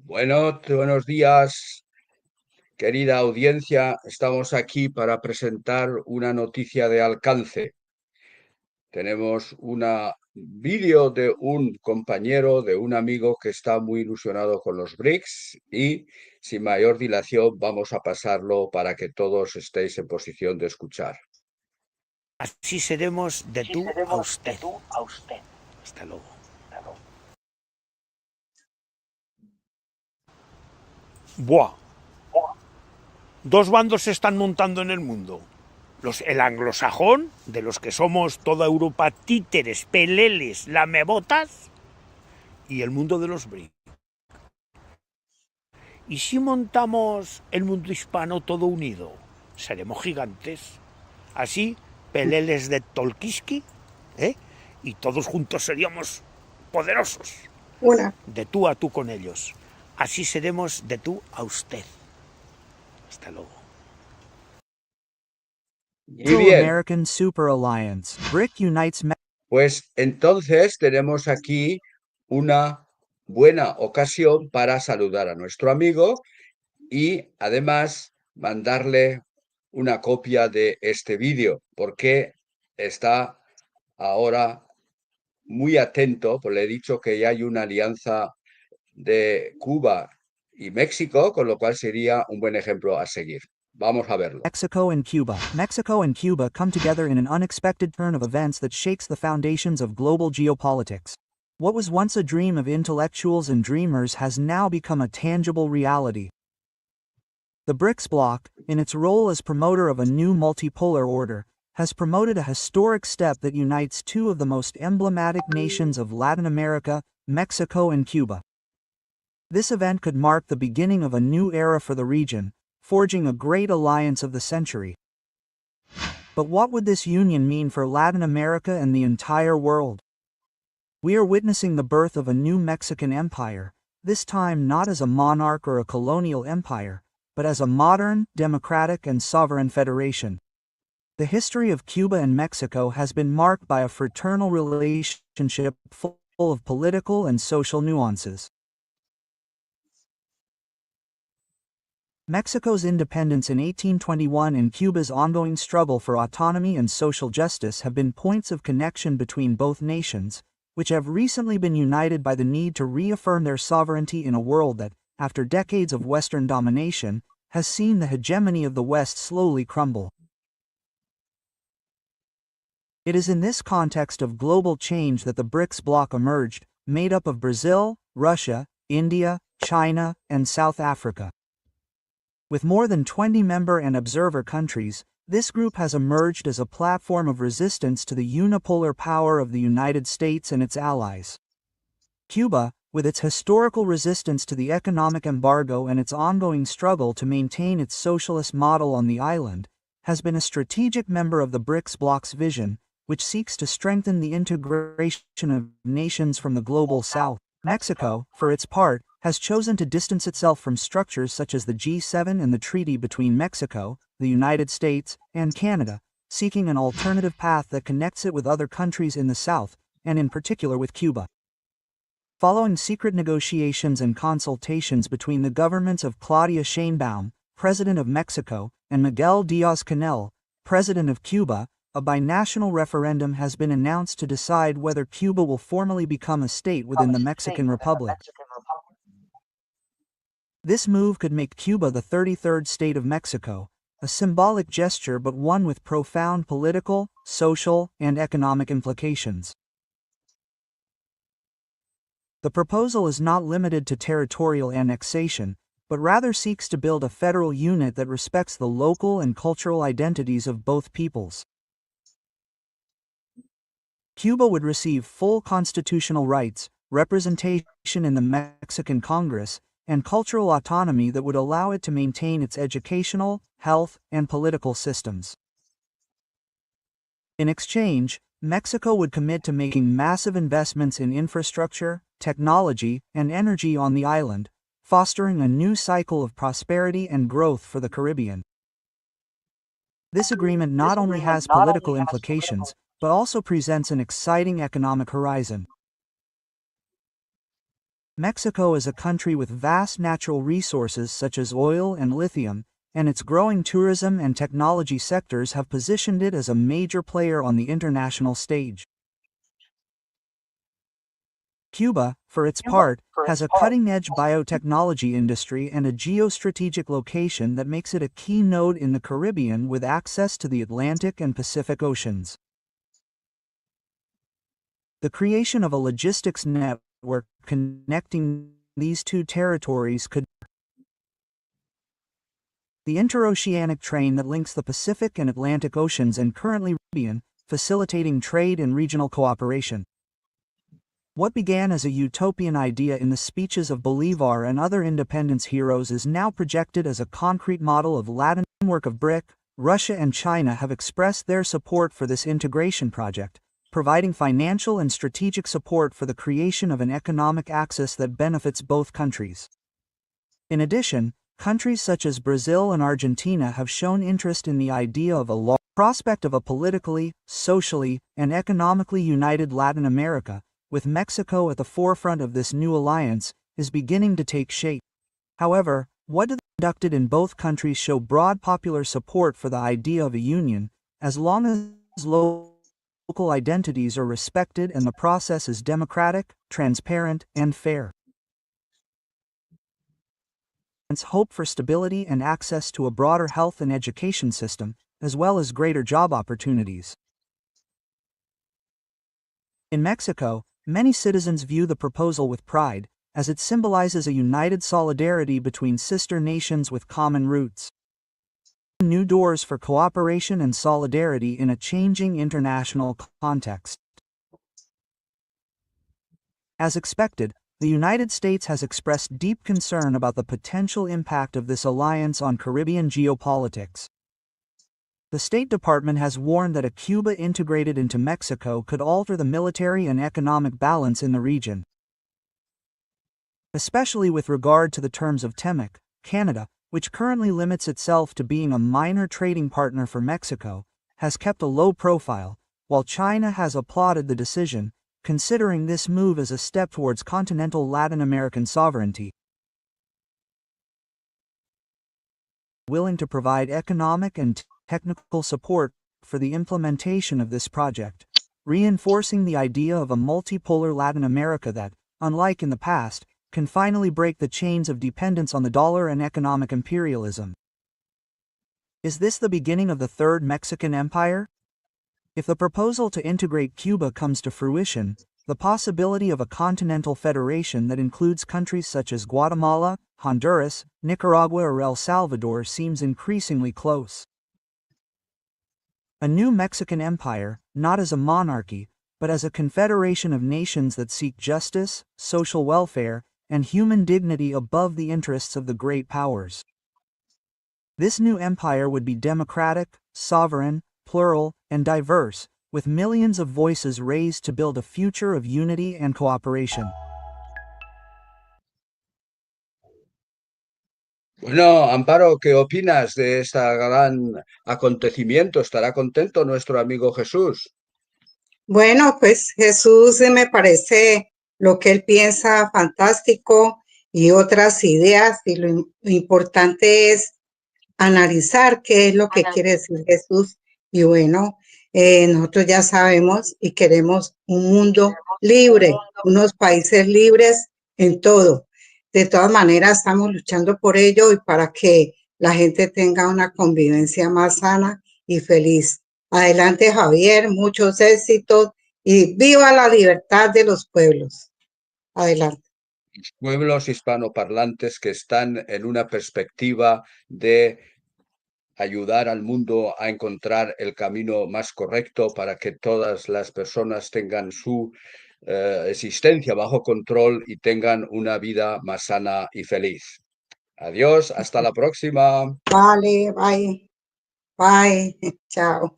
Buenos días, querida audiencia. Estamos aquí para presentar una noticia de alcance. Tenemos un vídeo de un compañero, de un amigo que está muy ilusionado con los BRICS y sin mayor dilación vamos a pasarlo para que todos estéis en posición de escuchar. Así seremos de tú a usted. Hasta luego. Buah. Dos bandos se están montando en el mundo. El anglosajón, de los que somos toda Europa títeres, peleles, lamebotas, y el mundo de los BRICS. ¿Y si montamos el mundo hispano todo unido? Seremos gigantes. Así, peleles de Tolkiski, y todos juntos seríamos poderosos. De tú a tú con ellos. Así seremos de tú a usted. Hasta luego. Y bien, American Super Alliance. BRIC unites. pues entonces tenemos aquí una buena ocasión para saludar a nuestro amigo y además mandarle una copia de este vídeo, porque está ahora muy atento, pues le he dicho que ya hay una alianza de Cuba y México, con lo cual sería un buen ejemplo a seguir. Vamos a verlo. Mexico and Cuba. Mexico and Cuba come together in an unexpected turn of events that shakes the foundations of global geopolitics. What was once a dream of intellectuals and dreamers has now become a tangible reality. The BRICS bloc, in its role as promoter of a new multipolar order, has promoted a historic step that unites two of the most emblematic nations of Latin America, Mexico and Cuba. This event could mark the beginning of a new era for the region, forging a great alliance of the century. But what would this union mean for Latin America and the entire world? We are witnessing the birth of a new Mexican empire, this time not as a monarch or a colonial empire, but as a modern, democratic and sovereign federation. The history of Cuba and Mexico has been marked by a fraternal relationship full of political and social nuances. Mexico's independence in 1821 and Cuba's ongoing struggle for autonomy and social justice have been points of connection between both nations, which have recently been united by the need to reaffirm their sovereignty in a world that, after decades of Western domination, has seen the hegemony of the West slowly crumble. It is in this context of global change that the BRICS bloc emerged, made up of Brazil, Russia, India, China, and South Africa. With more than 20 member and observer countries, this group has emerged as a platform of resistance to the unipolar power of the United States and its allies. Cuba, with its historical resistance to the economic embargo and its ongoing struggle to maintain its socialist model on the island, has been a strategic member of the BRICS bloc's vision, which seeks to strengthen the integration of nations from the global south. Mexico, for its part, has chosen to distance itself from structures such as the G7 and the treaty between Mexico, the United States, and Canada, seeking an alternative path that connects it with other countries in the South, and in particular with Cuba. Following secret negotiations and consultations between the governments of Claudia Sheinbaum, President of Mexico, and Miguel Díaz-Canel, President of Cuba, a binational referendum has been announced to decide whether Cuba will formally become a state within the Mexican Republic. This move could make Cuba the 33rd state of Mexico, a symbolic gesture but one with profound political, social, and economic implications. The proposal is not limited to territorial annexation, but rather seeks to build a federal unit that respects the local and cultural identities of both peoples. Cuba would receive full constitutional rights, representation in the Mexican Congress, and cultural autonomy that would allow it to maintain its educational, health, and political systems. In exchange, Mexico would commit to making massive investments in infrastructure, technology, and energy on the island, fostering a new cycle of prosperity and growth for the Caribbean. This agreement not only has political implications, but also presents an exciting economic horizon. Mexico is a country with vast natural resources such as oil and lithium, and its growing tourism and technology sectors have positioned it as a major player on the international stage. Cuba, for its part, has a cutting-edge biotechnology industry and a geostrategic location that makes it a key node in the Caribbean with access to the Atlantic and Pacific Oceans. The creation of a logistics network connecting these two territories could the interoceanic train that links the Pacific and Atlantic Oceans and currently Caribbean, facilitating trade and regional cooperation. What began as a utopian idea in the speeches of Bolivar and other independence heroes is now projected as a concrete model of Latin framework of BRICS. Russia and China have expressed their support for this integration project, providing financial and strategic support for the creation of an economic axis that benefits both countries. In addition, countries such as Brazil and Argentina have shown interest in the idea of a prospect of a politically, socially, and economically united Latin America, with Mexico at the forefront of this new alliance, is beginning to take shape. However, what conducted in both countries show broad popular support for the idea of a union, as long as local identities are respected and the process is democratic, transparent, and fair. Hope for stability and access to a broader health and education system, as well as greater job opportunities. In Mexico, many citizens view the proposal with pride, as it symbolizes a united solidarity between sister nations with common roots. New doors for cooperation and solidarity in a changing international context. As expected, the United States has expressed deep concern about the potential impact of this alliance on Caribbean geopolitics. The State Department has warned that a Cuba integrated into Mexico could alter the military and economic balance in the region. Especially with regard to the terms of TEMEC, Canada, which currently limits itself to being a minor trading partner for Mexico, has kept a low profile, while China has applauded the decision, considering this move as a step towards continental Latin American sovereignty. Willing to provide economic and technical support for the implementation of this project, reinforcing the idea of a multipolar Latin America that, unlike in the past, can finally break the chains of dependence on the dollar and economic imperialism. Is this the beginning of the Third Mexican Empire? If the proposal to integrate Cuba comes to fruition, the possibility of a continental federation that includes countries such as Guatemala, Honduras, Nicaragua or El Salvador seems increasingly close. A new Mexican empire, not as a monarchy, but as a confederation of nations that seek justice, social welfare, and human dignity above the interests of the great powers. This new empire would be democratic, sovereign, plural, and diverse, with millions of voices raised to build a future of unity and cooperation. Bueno, Amparo, ¿qué opinas de este gran acontecimiento? ¿Estará contento nuestro amigo Jesús? Bueno, pues Jesús me parece lo que él piensa fantástico y otras ideas, y lo importante es analizar qué es lo que quiere decir Jesús. Y bueno, nosotros ya sabemos y queremos un mundo libre, unos países libres en todo. De todas maneras, estamos luchando por ello y para que la gente tenga una convivencia más sana y feliz. Adelante, Javier, muchos éxitos y viva la libertad de los pueblos. Adelante. Pueblos hispanoparlantes que están en una perspectiva de ayudar al mundo a encontrar el camino más correcto para que todas las personas tengan su existencia bajo control y tengan una vida más sana y feliz. Adiós, hasta la próxima. Vale, bye. Bye, chao.